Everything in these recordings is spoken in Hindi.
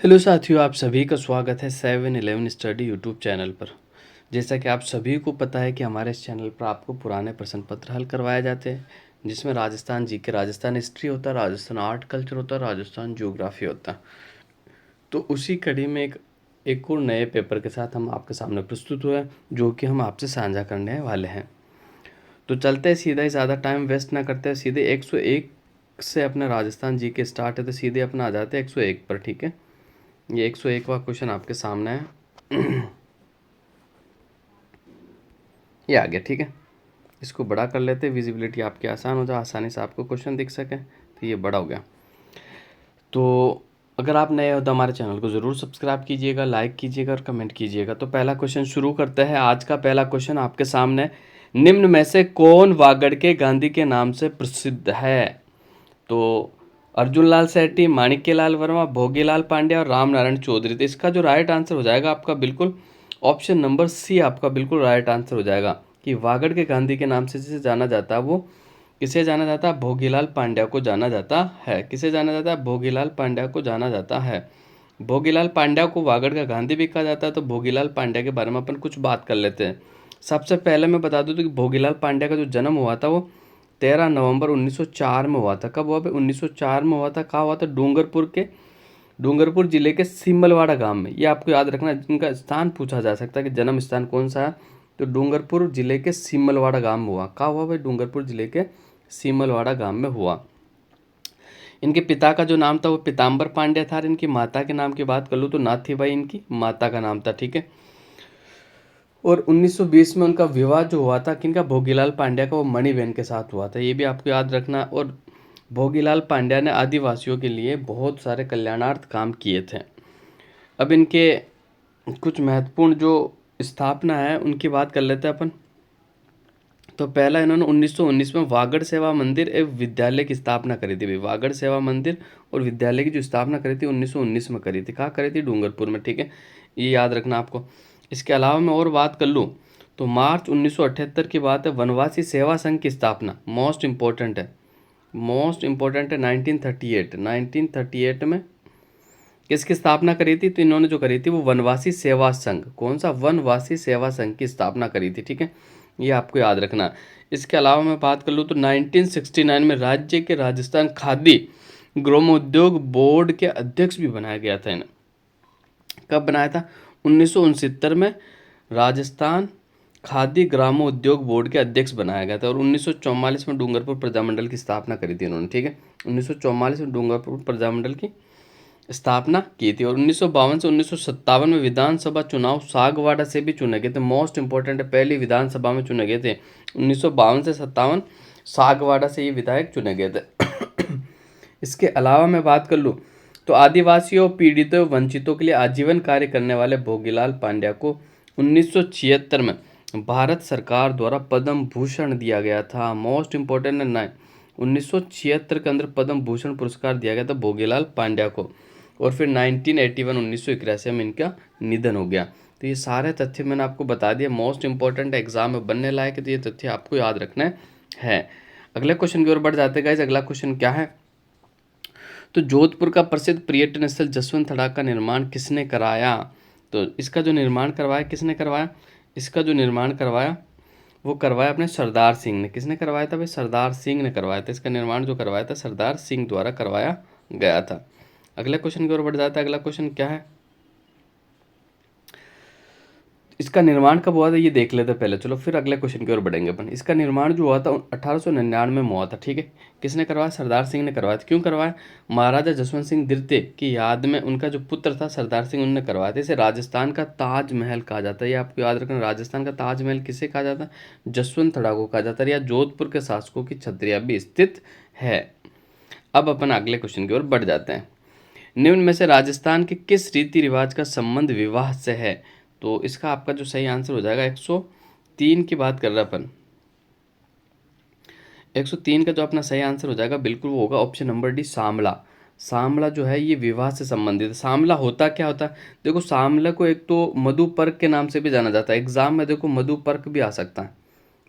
हेलो साथियों, आप सभी का स्वागत है 7-Eleven स्टडी यूट्यूब चैनल पर। जैसा कि आप सभी को पता है कि हमारे इस चैनल पर आपको पुराने प्रश्न पत्र हल करवाए जाते हैं, जिसमें राजस्थान जीके, राजस्थान हिस्ट्री होता है, राजस्थान आर्ट कल्चर होता है, राजस्थान ज्योग्राफी होता है। तो उसी कड़ी में एक और नए पेपर के साथ हम आपके सामने प्रस्तुत हुए हैं, जो कि हम आपसे साझा करने वाले हैं। तो चलते हैं सीधा ही, ज़्यादा टाइम वेस्ट ना करते हैं, सीधे 101 से अपना राजस्थान जीके स्टार्ट है, तो सीधे अपना आ जाते हैं 101 पर। ठीक है, ये 101वां क्वेश्चन आपके सामने है। ये आ गया। ठीक है, इसको बड़ा कर लेते हैं, विजिबिलिटी आपकी आसान हो जाए, आसानी से आपको क्वेश्चन दिख सके। तो ये बड़ा हो गया। तो अगर आप नए हो तो हमारे चैनल को ज़रूर सब्सक्राइब कीजिएगा, लाइक कीजिएगा और कमेंट कीजिएगा। तो पहला क्वेश्चन शुरू करते हैं। आज का पहला क्वेश्चन आपके सामने, निम्न में से कौन वागड़ के गांधी के नाम से प्रसिद्ध है? तो अर्जुन लाल सेठी, माणिक्य लाल वर्मा, भोगीलाल पांड्या और राम नारायण चौधरी। तो इसका जो राइट आंसर हो जाएगा आपका बिल्कुल ऑप्शन नंबर सी आपका बिल्कुल राइट आंसर हो जाएगा, कि वागड़ के गांधी के नाम से जिसे जाना जाता है, वो किसे जाना जाता है? भोगीलाल पांड्या को जाना जाता है। किसे जाना जाता है? भोगीलाल पांड्या को जाना जाता है। भोगीलाल पांड्या को वागड़ का गांधी भी कहा जाता है। तो भोगीलाल पांड्या के बारे में अपन कुछ बात कर लेते हैं। सबसे पहले मैं बता दूं तो कि भोगीलाल पांड्या का जो जन्म हुआ था वो 13 नवंबर 1904 में हुआ था। कब हुआ भाई? 1904 में हुआ था। कहाँ हुआ था? डूंगरपुर जिले के सिमलवाड़ा गांव में। ये आपको याद रखना, इनका स्थान पूछा जा सकता है कि जन्म स्थान कौन सा है। तो डूंगरपुर जिले के सिमलवाड़ा गांव में हुआ। कहाँ हुआ भाई? डूंगरपुर जिले के सिमलवाड़ा गांव में हुआ। इनके पिता का जो नाम था वो पीताम्बर पांड्या था। और इनकी माता के नाम की बात कर लूँ तो नाथीबाई इनकी माता का नाम था। ठीक है, और 1920 में उनका विवाह जो हुआ था किनका? भोगीलाल पांड्या का, वो मणिबेन के साथ हुआ था। ये भी आपको याद रखना। और भोगीलाल पांड्या ने आदिवासियों के लिए बहुत सारे कल्याणार्थ काम किए थे। अब इनके कुछ महत्वपूर्ण जो स्थापना है उनकी बात कर लेते हैं अपन। तो पहला, इन्होंने 1919 में वागड़ सेवा मंदिर एवं विद्यालय की स्थापना करी थी। भाई वागड़ सेवा मंदिर और विद्यालय की जो स्थापना करी थी 1919 में करी थी। कहाँ करी थी? डूंगरपुर में। ठीक है, ये याद रखना आपको। इसके अलावा मैं और बात कर लूँ तो मार्च 1978 की बात है, वनवासी सेवा संघ की स्थापना मोस्ट इम्पोर्टेंट है। मोस्ट इम्पोर्टेंट है 1938 में किसकी स्थापना करी थी? तो इन्होंने जो करी थी वो वनवासी सेवा संघ। कौन सा? वनवासी सेवा संघ की स्थापना करी थी। ठीक है, ये आपको याद रखना। इसके अलावा मैं बात कर लूँ तो 1969 में राज्य के राजस्थान खादी ग्रामोद्योग बोर्ड के अध्यक्ष भी बनाया गया था इन्हें। कब बनाया था? 1969 में राजस्थान खादी ग्रामोद्योग बोर्ड के अध्यक्ष बनाया गया था। और 1944 में डूंगरपुर प्रजामंडल की स्थापना करी थी इन्होंने। ठीक है, 1944 में डूंगरपुर प्रजामंडल की स्थापना की थी। और 1952 से 1957 में विधानसभा चुनाव सागवाड़ा से भी चुने गए थे। मोस्ट इंपॉर्टेंट है, पहली विधानसभा में चुने गए थे 1952 से 57, सागवाड़ा से ये विधायक चुने गए थे। इसके अलावा मैं बात कर लूँ तो आदिवासियों, पीड़ितों, वंचितों के लिए आजीवन कार्य करने वाले भोगीलाल पांड्या को 1976 में भारत सरकार द्वारा पद्म भूषण दिया गया था। मोस्ट इंपॉर्टेंट है ना, 1976 के अंदर पद्म भूषण पुरस्कार दिया गया था भोगीलाल पांड्या को। और फिर 1981 में इनका निधन हो गया। तो ये सारे तथ्य मैंने आपको बता दिए। मोस्ट इंपॉर्टेंट एग्जाम में बनने लायक है, तो ये तथ्य आपको याद रखना है। अगले क्वेश्चन की ओर बढ़ जाते हैं गाइस। अगला क्वेश्चन क्या है? तो जोधपुर का प्रसिद्ध पर्यटन स्थल जसवंत थड़ा का निर्माण किसने कराया? तो इसका जो निर्माण करवाया, किसने करवाया? इसका जो निर्माण करवाया वो करवाया अपने सरदार सिंह ने। किसने करवाया था भाई? सरदार सिंह ने करवाया था। इसका निर्माण जो करवाया था सरदार सिंह द्वारा करवाया गया था। अगले क्वेश्चन की ओर बढ़ जाता है। अगला क्वेश्चन क्या है? इसका निर्माण कब हुआ था ये देख लेते पहले, चलो फिर अगले क्वेश्चन की ओर बढ़ेंगे अपन। इसका निर्माण जो हुआ था 1899 में हुआ था। ठीक है, किसने करवाया? सरदार सिंह ने करवाया था। क्यों करवाया? महाराजा जसवंत सिंह द्वितीय की याद में उनका जो पुत्र था सरदार सिंह, उन्होंने करवाया था। इसे राजस्थान का ताजमहल कहा जाता है। ये आपको याद रखना, राजस्थान का ताजमहल किसे कहा जाता है? जसवंत थड़ा को कहा जाता है। या जोधपुर के शासकों की छतरिया भी स्थित है। अब अपन अगले क्वेश्चन की ओर बढ़ जाते हैं। निम्न में से राजस्थान के किस रीति रिवाज का संबंध विवाह से है? तो इसका आपका जो सही आंसर हो जाएगा 103 की बात कर रहे अपन। 103 का जो अपना सही आंसर हो जाएगा बिल्कुल वो होगा ऑप्शन नंबर डी, सामला। सामला जो है ये विवाह से संबंधित है। सामला होता क्या होता है? देखो, सामला को एक तो मधुपर्क के नाम से भी जाना जाता है। एग्जाम में देखो मधुपर्क भी आ सकता है,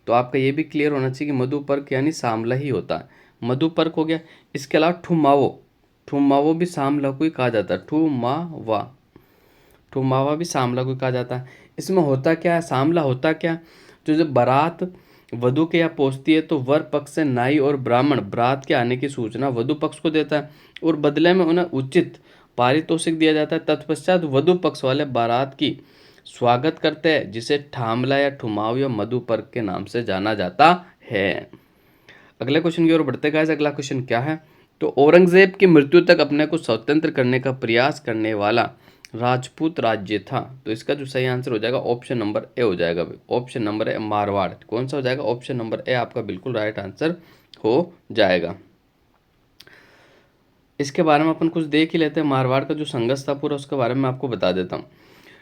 तो आपका ये भी क्लियर होना चाहिए कि मधुपर्क यानी सामला ही होता है। मधुपर्क हो गया। इसके अलावा ठुमावो, ठुमावो भी सामला को ही कहा जाता है, ठुमावा भी सामला को कहा जाता है। इसमें होता क्या है, सामला होता क्या, जो जब बारात वधु के यहाँ पहुंचती है तो वर पक्ष से नाई और ब्राह्मण बारात के आने की सूचना वधु पक्ष को देता है और बदले में उन्हें उचित पारितोषिक दिया जाता है। तत्पश्चात वधु पक्ष वाले बारात की स्वागत करते हैं, जिसे ठामला या ठुमाव या मधुपर्क के नाम से जाना जाता है। अगले क्वेश्चन की ओर बढ़ते गाइस। अगला क्वेश्चन क्या है, तो औरंगजेब की मृत्यु तक अपने को स्वतंत्र करने का प्रयास करने वाला राजपूत राज्य था। तो इसका जो सही आंसर हो जाएगा ऑप्शन नंबर ए हो जाएगा। Option number A Marwar. कौन सा हो जाएगा, ऑप्शन नंबर ए आपका बिल्कुल राइट आंसर हो जाएगा। इसके बारे में अपन कुछ देख ही लेते हैं। मारवाड़ का जो संघर्ष था पूरा, उसके बारे में आपको बता देता हूँ।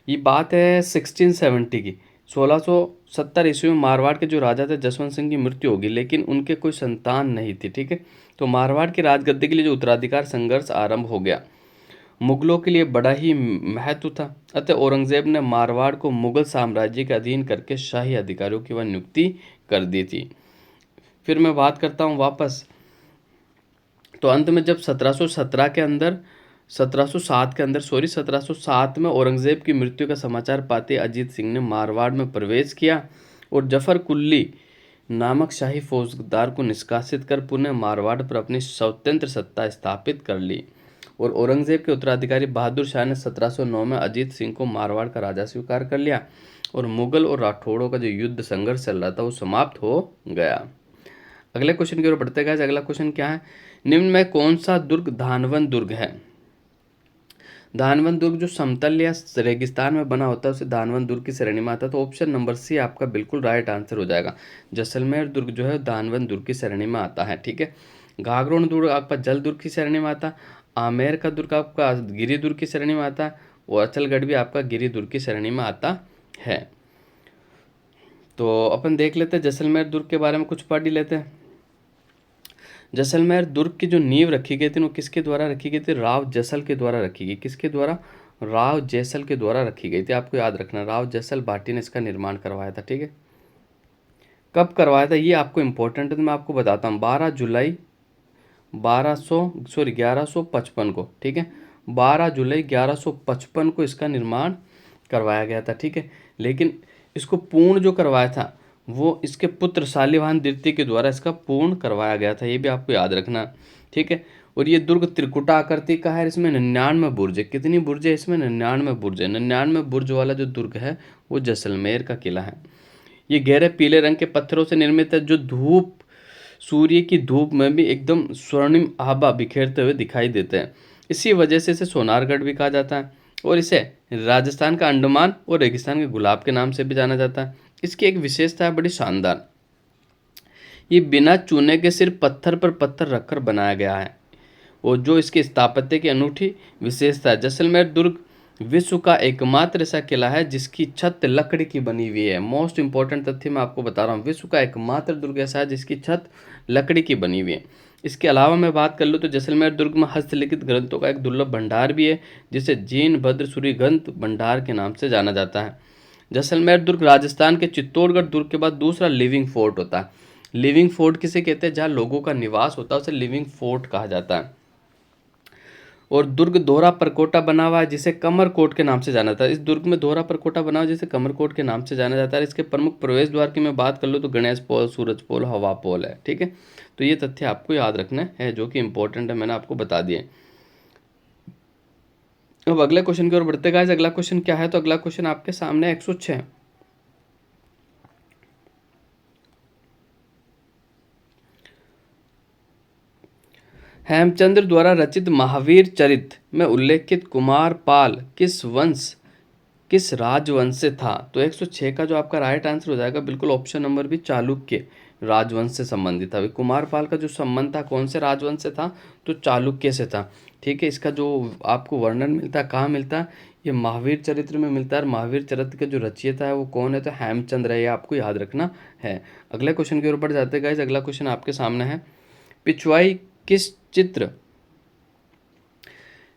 ये बात है 1670 की। 1670 ईस्वी में मारवाड़ के जो राजा थे जसवंत सिंह की मृत्यु होगी, लेकिन उनके कोई संतान नहीं थी। ठीक है, तो मारवाड़ की राजगद्दी के लिए जो उत्तराधिकार संघर्ष आरंभ हो गया, मुगलों के लिए बड़ा ही महत्व था। अतः औरंगजेब ने मारवाड़ को मुगल साम्राज्य के अधीन करके शाही अधिकारियों की वह नियुक्ति कर दी थी। फिर मैं बात करता हूँ वापस, तो अंत में जब 1707 के अंदर 1707 में औरंगजेब की मृत्यु का समाचार पाते अजीत सिंह ने मारवाड़ में प्रवेश किया और जफर कुल्ली नामक शाही फौजदार को निष्कासित कर पुनः मारवाड़ पर अपनी स्वतंत्र सत्ता स्थापित कर ली। और औरंगजेब के उत्तराधिकारी बहादुर शाह ने 1709 में अजीत सिंह को मारवाड़ का राजा स्वीकार कर लिया और मुगल और राठौड़ों का जो युद्ध संघर्ष चल रहा था वो समाप्त हो गया। अगले क्वेश्चन की ओर बढ़ते गए। अगला क्वेश्चन क्या है, निम्न में कौन सा दुर्ग धानवन दुर्ग है। धानवन दुर्ग जो समतल या रेगिस्तान में बना होता है उसे धानवन दुर्ग की श्रेणी में आता है। तो ऑप्शन नंबर सी आपका बिल्कुल राइट आंसर हो जाएगा। जैसलमेर दुर्ग जो है धानवन दुर्ग की श्रेणी में आता है। ठीक है, घाघरोन दुर्ग आपका जल दुर्ग की श्रेणी में आता है। आमेर का दुर्ग आपका गिरी दुर्ग की श्रेणी में आता है और अचलगढ़ भी आपका गिरी दुर्ग की श्रेणी में आता है। तो अपन देख लेते हैं जैसलमेर दुर्ग के बारे में कुछ पढ़ ही लेते हैं। जैसलमेर दुर्ग की जो नींव रखी गई थी वो किसके द्वारा रखी गई थी, राव जैसल के द्वारा रखी गई। किसके द्वारा, राव जैसल के द्वारा रखी गई थी। आपको याद रखना, राव जैसल भाटी ने इसका निर्माण करवाया था। ठीक है, कब करवाया था ये आपको इंपॉर्टेंट है, तो मैं आपको बताता हूँ। 12 जुलाई 1155 को। ठीक है, 12 जुलाई 1155 को इसका निर्माण करवाया गया था। ठीक है, लेकिन इसको पूर्ण जो करवाया था वो इसके पुत्र शालिवाहन द्वितीय के द्वारा इसका पूर्ण करवाया गया था। ये भी आपको याद रखना। ठीक है, और ये दुर्ग त्रिकुटा आकृति का है। इसमें 99 बुर्ज है। कितनी बुर्ज है इसमें, 99 बुर्ज है। 99 बुर्ज वाला जो दुर्ग है वो जैसलमेर का किला है। ये गहरे पीले रंग के पत्थरों से निर्मित है, जो धूप, सूर्य की धूप में भी एकदम स्वर्णिम आभा बिखेरते हुए दिखाई देते हैं। इसी वजह से इसे सोनारगढ़ भी कहा जाता है और इसे राजस्थान का अंडमान और रेगिस्तान के गुलाब के नाम से भी जाना जाता है। इसकी एक विशेषता है बड़ी शानदार, ये बिना चूने के सिर्फ पत्थर पर पत्थर रखकर बनाया गया है और जो इसके स्थापत्य की अनूठी विशेषता है। जैसलमेर दुर्ग विश्व का एकमात्र ऐसा किला है जिसकी छत लकड़ी की बनी हुई है। मोस्ट इंपॉर्टेंट तथ्य मैं आपको बता रहा हूँ, विश्व का एकमात्र दुर्ग ऐसा है जिसकी छत लकड़ी की बनी हुई है। इसके अलावा मैं बात कर लूँ तो जैसलमेर दुर्ग में हस्तलिखित ग्रंथों का एक दुर्लभ भंडार भी है, जिसे जीन भद्र सूरी ग्रंथ भंडार के नाम से जाना जाता है। जैसलमेर दुर्ग राजस्थान के चित्तौड़गढ़ दुर्ग के बाद दूसरा लिविंग फोर्ट होता है। लिविंग फोर्ट किसे कहते हैं, जहाँ लोगों का निवास होता है उसे लिविंग फोर्ट कहा जाता है। और दुर्ग दोहरा परकोटा बना हुआ है जिसे कमरकोट के नाम से जाना जाता है। इस दुर्ग में दोहरा परकोटा बना हुआ है जिसे कमरकोट के नाम से जाना जाता है। इसके प्रमुख प्रवेश द्वार की मैं बात कर लूँ तो गणेश पोल, सूरज पोल, हवा पोल है। ठीक है, तो ये तथ्य आपको याद रखना है जो कि इंपॉर्टेंट है, मैंने आपको बता दिए। अब अगले क्वेश्चन की ओर बढ़ते गाइस। अगला क्वेश्चन क्या है, तो अगला क्वेश्चन आपके सामने 106। हेमचंद्र द्वारा रचित महावीर चरित में उल्लेखित कुमार पाल किस राजवंश से था। तो 106 का जो आपका राइट आंसर हो जाएगा बिल्कुल ऑप्शन नंबर बी, चालुक्य राजवंश से संबंधित था। कुमार पाल का जो संबंध था कौन से राजवंश से था, तो चालुक्य से था। ठीक है, इसका जो आपको वर्णन मिलता है कहाँ मिलता है, ये महावीर चरित्र में मिलता है। महावीर चरित्र के जो रचयिता है वो कौन है, तो हेमचंद्र है। ये आपको याद रखना है। अगले क्वेश्चन के ऊपर जाते गाइस। अगला क्वेश्चन आपके सामने है, पिछवाई किस चित्र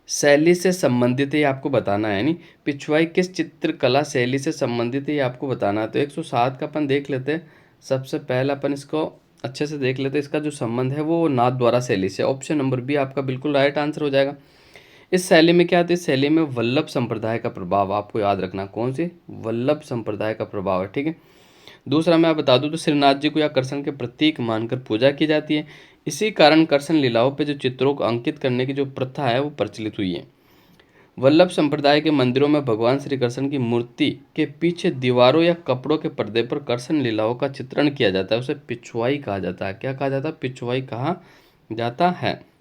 शैली से संबंधित है, ये आपको बताना है। यानी पिछवाई किस चित्रकला शैली से संबंधित है ये आपको बताना है। तो 107 का अपन देख लेते हैं। सबसे पहले अपन इसको अच्छे से देख लेते हैं। इसका जो संबंध है वो नाथद्वारा शैली से। ऑप्शन नंबर बी आपका बिल्कुल राइट आंसर हो जाएगा। इस शैली में क्या आता है, इस शैली में वल्लभ संप्रदाय का प्रभाव, आपको याद रखना कौन सी, वल्लभ संप्रदाय का प्रभाव है, ठीक है। दूसरा मैं बता दूं तो श्रीनाथ जी को या कृष्ण के प्रतीक मानकर पूजा की जाती है। इसी कारण कृष्ण लीलाओं पे जो चित्रों को अंकित करने की जो प्रथा है वो प्रचलित हुई है। वल्लभ संप्रदाय के मंदिरों में भगवान श्री कृष्ण की मूर्ति के पीछे दीवारों या कपड़ों के पर्दे पर कृष्ण लीलाओं का चित्रण किया जाता है, उसे पिछवाई कहा जाता है। क्या कहा जाता है, पिछवाई कहा जाता है।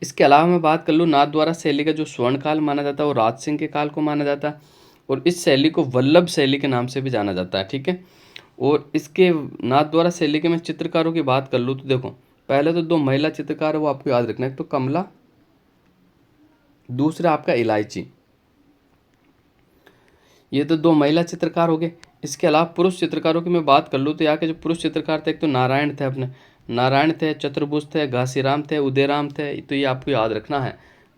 इसके अलावा मैं बात कर लूँ नाथद्वारा शैली का जो स्वर्ण काल माना जाता है वो राज सिंह के काल को माना जाता है, और इस शैली को वल्लभ शैली के नाम से भी जाना जाता है, ठीक है। और इसके नाथद्वारा शैली के मैं चित्रकारों की बात कर लूँ तो देखो, पहले तो दो महिला चित्रकार है वो आपको याद रखना है, एक तो कमला, दूसरा आपका इलायची। ये तो दो महिला चित्रकार हो गए। इसके अलावा पुरुष चित्रकारों की मैं बात कर लूँ तो यहाँ के जो पुरुष चित्रकार थे, एक तो नारायण थे, अपने नारायण थे, चतुर्भुज थे, घासीराम थे, उदयराम थे। तो ये आपको याद रखना है।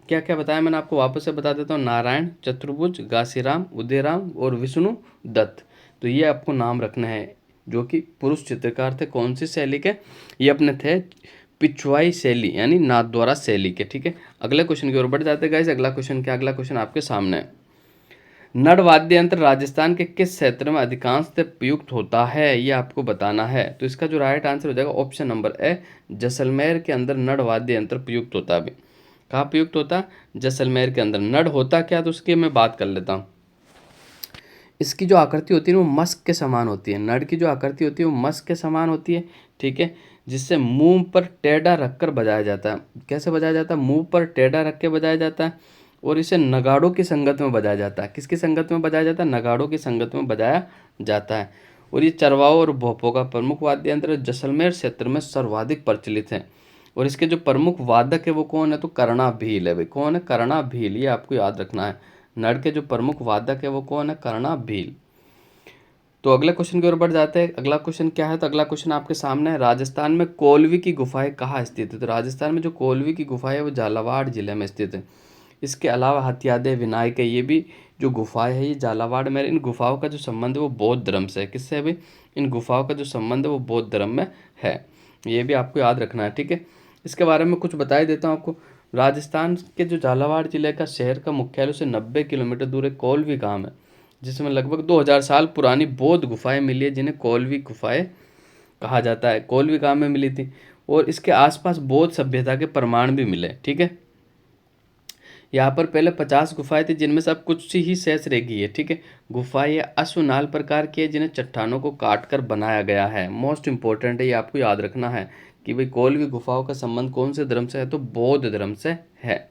क्या क्या बताया मैंने आपको, वापस से बता देता हूँ, नारायण, चतुर्भुज, घासीराम, उदयराम और विष्णु दत्त। तो ये आपको नाम रखना है, जो कि पुरुष चित्रकार थे। कौन सी शैली के, ये अपने थे पिछवाई शैली यानी नाथद्वारा शैली के, ठीक है। अगले क्वेश्चन की ओर बढ़ जाते हैं गाइस। अगला क्वेश्चन क्या, अगला क्वेश्चन आपके सामने है। नड़ वाद्य यंत्र राजस्थान के किस क्षेत्र में अधिकांशतः प्रयुक्त होता है, ये आपको बताना है। तो इसका जो राइट आंसर हो जाएगा ऑप्शन नंबर ए, जैसलमेर के अंदर नड़ वाद्य यंत्र प्रयुक्त होता है। अभी कहाँ प्रयुक्त होता है, जैसलमेर के अंदर। नड़ होता क्या, तो उसकी मैं बात कर लेता हूँ। इसकी जो आकृति होती है वो मस्क के समान होती है। नड़ की जो आकृति होती है वो मस्क के समान होती है, ठीक है, जिससे मुंह पर टेढ़ा रखकर बजाया जाता है। कैसे बजाया जाता है, मुंह पर टेढ़ा रख के बजाया जाता है, और इसे नगाड़ों की संगत में बजाया जाता है। किसकी संगत में बजाया जाता है, नगाड़ों की संगत में बजाया जाता है। और ये चरवाओं और भोपों का प्रमुख वाद्य यंत्र जैसलमेर क्षेत्र में सर्वाधिक प्रचलित है। और इसके जो प्रमुख वादक है वो कौन है, तो कर्णा भील है भाई। कौन है, कर्णा भील, ये आपको याद रखना है। नड़ के जो प्रमुख वादक है वो कौन है, कर्णा भील। तो अगले क्वेश्चन की ओर बढ़ जाते हैं। अगला क्वेश्चन क्या है, तो अगला क्वेश्चन आपके सामने है, राजस्थान में कोलवी की गुफाएं कहाँ स्थित है। तो राजस्थान में जो कोलवी की गुफा है वो झालावाड़ जिले में स्थित है। इसके अलावा हथियादे विनायक है, ये भी जो गुफाएं है ये झालावाड़ में। इन गुफाओं का जो संबंध है वो बौद्ध धर्म से है। किससे है भाई, इन गुफाओं का जो संबंध है वो बौद्ध धर्म में है। ये भी आपको याद रखना है, ठीक है। इसके बारे में कुछ बता ही देता हूँ आपको। राजस्थान के जो झालावाड़ जिले का शहर का मुख्यालय से 90 किलोमीटर दूर एक कोलवी गाँव है, जिसमें लगभग 2000 साल पुरानी बौद्ध गुफाएं मिली है, जिन्हें कोलवी गुफाएं कहा जाता है। कोलवी गांव में मिली थी, और इसके आसपास बौद्ध सभ्यता के प्रमाण भी मिले, ठीक है। यहाँ पर पहले 50 गुफाएं थी, जिनमें से अब कुछ सी ही शेष रह गई है, ठीक है। गुफाएं अश्वनाल प्रकार की है, जिन्हें चट्टानों को काट कर बनाया गया है। मोस्ट इंपॉर्टेंट है, ये आपको याद रखना है कि भाई कोलवी गुफाओं का संबंध कौन से धर्म से है, तो बौद्ध धर्म से है।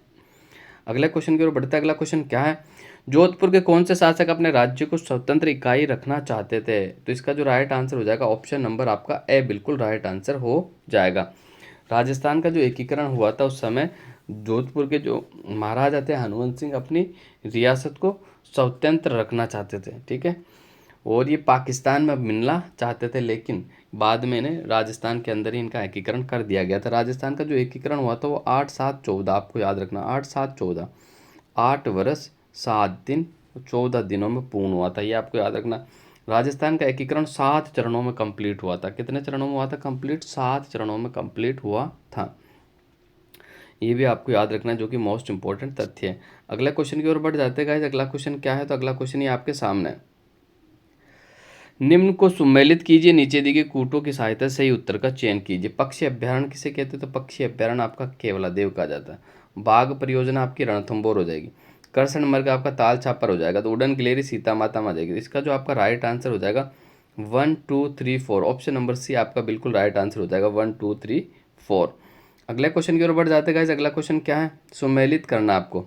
अगले क्वेश्चन की ओर बढ़ता है। अगला क्वेश्चन क्या है, जोधपुर के कौन से शासक अपने राज्य को स्वतंत्र इकाई रखना चाहते थे। तो इसका जो राइट आंसर हो जाएगा ऑप्शन नंबर आपका ए, बिल्कुल राइट आंसर हो जाएगा। राजस्थान का जो एकीकरण हुआ था उस समय जोधपुर के जो महाराजा थे हनुमंत सिंह अपनी रियासत को स्वतंत्र रखना चाहते थे, ठीक है। और ये पाकिस्तान में मिलना चाहते थे, लेकिन बाद में इन्हें राजस्थान के अंदर ही इनका एकीकरण कर दिया गया था। राजस्थान का जो एकीकरण हुआ था वो 8/7/14, आपको याद रखना 8/7/14, 8 वर्ष 7 दिन 14 दिनों में पूर्ण हुआ था। ये आपको याद रखना। राजस्थान का एकीकरण 7 चरणों में कंप्लीट हुआ था। कितने चरणों में हुआ था कंप्लीट, 7 चरणों में कंप्लीट हुआ था। ये भी आपको याद रखना है, जो कि मोस्ट इंपॉर्टेंट तथ्य है। अगला क्वेश्चन की ओर बढ़ जाते हैं गाइस। अगला क्वेश्चन क्या है, तो अगला क्वेश्चन ये आपके सामने है। निम्न को सुमेलित कीजिए, नीचे दी गई कूटों की सहायता से सही उत्तर का चयन कीजिए। पक्षी अभ्यारण्य किसे कहते हैं, तो पक्षी अभ्यारण्य आपका केवलादेव कहा जाता है। बाघ परियोजना आपकी रणथंभौर हो जाएगी। कृष्ण मृग आपका ताल छापर हो जाएगा। तो उड़न गिलेरी सीता माता में आ जाएगी। इसका जो आपका राइट आंसर हो जाएगा 1 2 3 4, ऑप्शन नंबर सी आपका बिल्कुल राइट आंसर हो जाएगा 1 2 3 4। अगले क्वेश्चन की ओर बढ़ जाते हैं। अगला क्वेश्चन क्या है, सुमेलित करना आपको।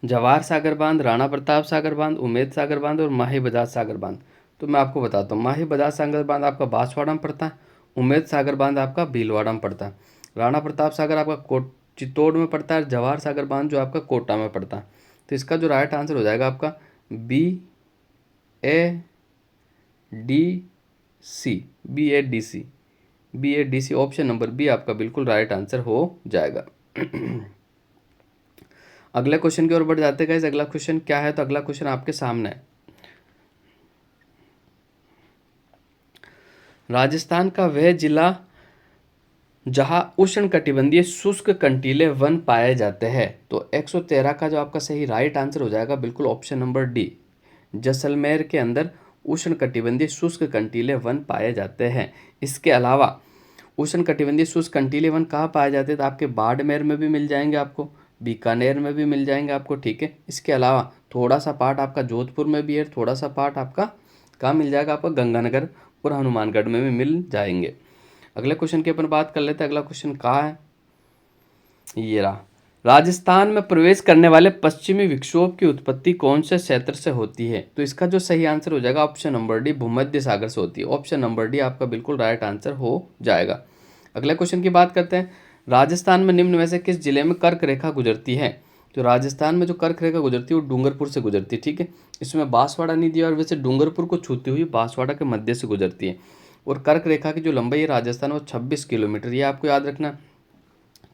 जवाहर सागर बांध, राणा प्रताप सागर बांध, उमेद सागर बांध और माही बजाज सागर बांध। तो मैं आपको बताता हूँ, माही बजाज सागर बांध आपका बांसवाड़ा में पड़ता है, उमेद सागर बांध आपका भीलवाड़ा में पड़ता है, राणा प्रताप सागर आपका चित्तौड़ में पड़ता है, जवाहर सागर बांध जो आपका कोटा में पड़ता है। तो इसका जो राइट आंसर हो जाएगा आपका BADC, BADC, option number B आपका बिल्कुल राइट आंसर हो जाएगा। अगले क्वेश्चन की ओर बढ़ जाते हैं। अगला क्वेश्चन क्या है, तो अगला क्वेश्चन आपके सामने है। राजस्थान का वह जिला जहाँ उष्णकटिबंधीय शुष्क कंटीले वन पाए जाते हैं। तो 113 का जो आपका सही राइट आंसर हो जाएगा बिल्कुल ऑप्शन नंबर डी, जैसलमेर के अंदर उष्णकटिबंधीय शुष्क कंटीले वन पाए जाते हैं। इसके अलावा उष्णकटिबंधीय शुष्क कंटीले वन कहाँ पाए जाते हैं, तो आपके बाड़मेर में भी मिल जाएंगे आपको, बीकानेर में भी मिल जाएंगे आपको, ठीक है। इसके अलावा थोड़ा सा पार्ट आपका जोधपुर में भी है, थोड़ा सा पार्ट आपका कहाँ मिल जाएगा, आपका गंगानगर और हनुमानगढ़ में भी मिल जाएंगे। अगले क्वेश्चन की अपन बात कर लेते हैं। अगला क्वेश्चन कहाँ है, ये रहा। राजस्थान में प्रवेश करने वाले पश्चिमी विक्षोभ की उत्पत्ति कौन से क्षेत्र से होती है, तो इसका जो सही आंसर हो जाएगा ऑप्शन नंबर डी, भूमध्य सागर से होती है। ऑप्शन नंबर डी आपका बिल्कुल राइट आंसर हो जाएगा। अगले क्वेश्चन की बात करते हैं। राजस्थान में निम्न में से किस जिले में कर्क रेखा गुजरती है, तो राजस्थान में जो कर्क रेखा गुजरती है वो डूंगरपुर से गुजरती है, ठीक है। इसमें बांसवाड़ा नहीं दिया, और वैसे डूंगरपुर को छूती हुई बांसवाड़ा के मध्य से गुजरती है। और कर्क रेखा की जो लंबाई है राजस्थान वो 26 किलोमीटर, ये आपको याद रखना,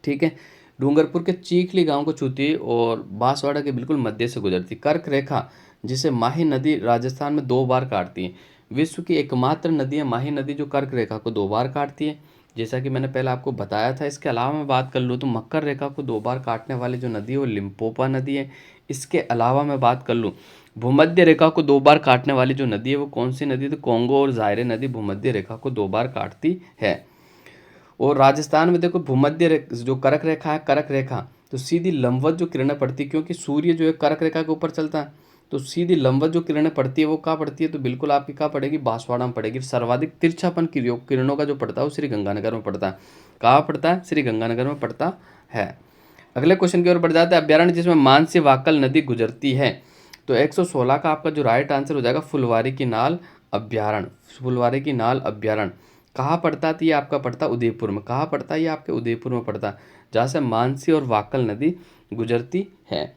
ठीक है। डूंगरपुर के चीखली गांव को छूती है और बांसवाड़ा के बिल्कुल मध्य से गुजरती। कर्क रेखा जिसे माही नदी राजस्थान में 2 बार काटती है। विश्व की एकमात्र नदी है माही नदी जो कर्क रेखा को 2 बार काटती है, जैसा कि मैंने पहले आपको बताया था। इसके अलावा मैं बात कर लूँ तो मकर रेखा को 2 बार काटने वाली जो नदी है वो लिम्पोपा नदी है। इसके अलावा मैं बात कर लूँ भूमध्य रेखा को 2 बार काटने वाली जो नदी है वो कौन सी नदी, तो कोंगो और जायरे नदी भूमध्य रेखा को 2 बार काटती है। और राजस्थान में देखो जो कर्क रेखा है, कर्क रेखा तो सीधी लंबवत जो किरणें पड़ती, क्योंकि सूर्य जो है कर्क रेखा के ऊपर चलता है, तो सीधी लंबवत जो किरणें पड़ती है वो कहाँ पड़ती है, तो बिल्कुल आपकी कहाँ पड़ेगी, बांसवाड़ा में पड़ेगी। सर्वाधिक तिरछापन किरणों का जो पड़ता है वो श्री गंगानगर में पड़ता है। कहाँ पड़ता है, श्री गंगानगर में पड़ता है। अगले क्वेश्चन की ओर बढ़ जाते हैं। अभ्यारण्य जिसमें मानसी वाकल नदी गुजरती है, तो 116 का आपका जो राइट आंसर हो जाएगा फुलवारी की नाल अभ्यारण्य। फुलवारी की नाल अभ्यारण्य कहाँ पड़ता है, तो ये आपका पड़ता है उदयपुर में। कहाँ पड़ता है, ये आपके उदयपुर में पड़ता है, जहाँ से मानसी और वाकल नदी गुजरती है।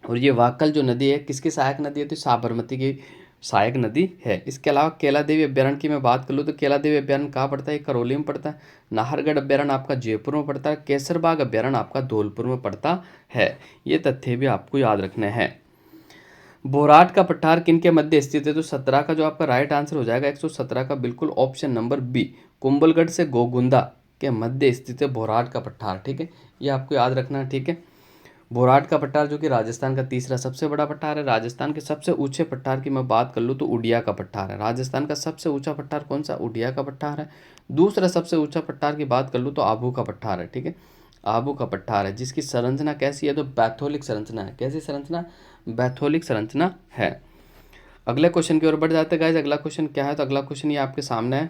और ये वाकल जो नदी है किसकी सहायक नदी है, तो साबरमती की सहायक नदी है। इसके अलावा केला देवी अभ्यारण्य की मैं बात कर लूँ तो केला देवी अभ्यारण्य कहाँ पड़ता है, करौली में पड़ता है। नाहरगढ़ अभ्यारण्य आपका जयपुर में पड़ता है। केसरबाग अभ्यारण्य आपका धौलपुर में पड़ता है। ये तथ्य भी आपको याद रखने हैं। बोराट का पठार किनके मध्य स्थित है, तो 17 का जो आपका राइट आंसर हो जाएगा 117 का बिल्कुल ऑप्शन नंबर बी, कुंभलगढ़ से गोगुंदा के मध्य स्थित है बोराट का पठार, ठीक है। ये आपको याद रखना है, ठीक है। बोराट का पठार जो कि राजस्थान का तीसरा सबसे बड़ा पठार है। राजस्थान के सबसे ऊंचे पठार की मैं बात कर लूँ तो उड़िया का पठार है। राजस्थान का सबसे ऊंचा पठार कौन सा, उड़िया का पठार है। दूसरा सबसे ऊंचा पठार की बात कर लूँ तो आबू का पठार है, ठीक है। आबू का पठार है जिसकी संरचना कैसी है, तो बैथोलिक संरचना है। कैसी संरचना, बैथोलिक संरचना है। अगले क्वेश्चन की ओर बढ़ जाते हैं गाइस। अगला क्वेश्चन क्या है, तो अगला क्वेश्चन ये आपके सामने है।